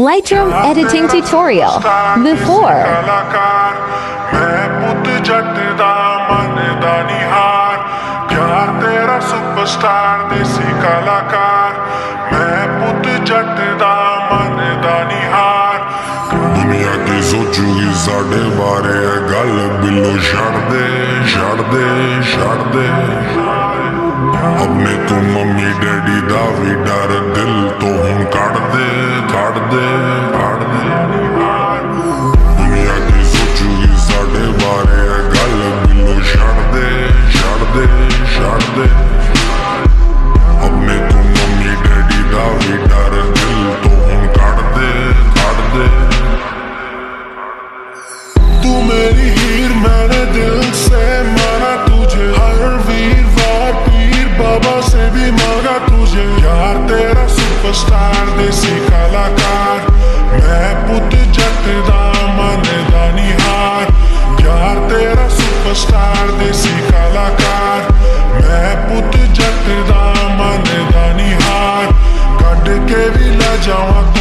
Lightroom editing tutorial. Before. मैं पुत जट दा मन दा निहार प्यार तेरा सुपरस्टार देसी कलाकार मैं पुत जट दा मन दा निहार दुनिया की सोचूगी साढ़े बारे है गल बिलो छड़ दे अपने तू मम्मी डैडी दा भी डर दिल तो हुन कड़ दे दुनिया की सोचूगी साढ़े बारे है गल बिलो छड़ दे अपने तू मम्मी डैडी दा भी डर दिल तो हुन कड़ दे तू मेरी हीर मैंने दिल से माना तुझे हर वीरवार पीर बाबा से भी मांगा तुझे यार तेरा सुपरस्टार देसी कलाकार मैं पुत जट दा मन दा निहार यार तेरा सुपरस्टार देसी कलाकार मैं पुत जट दा मन दा निहार कट के भी ला जावां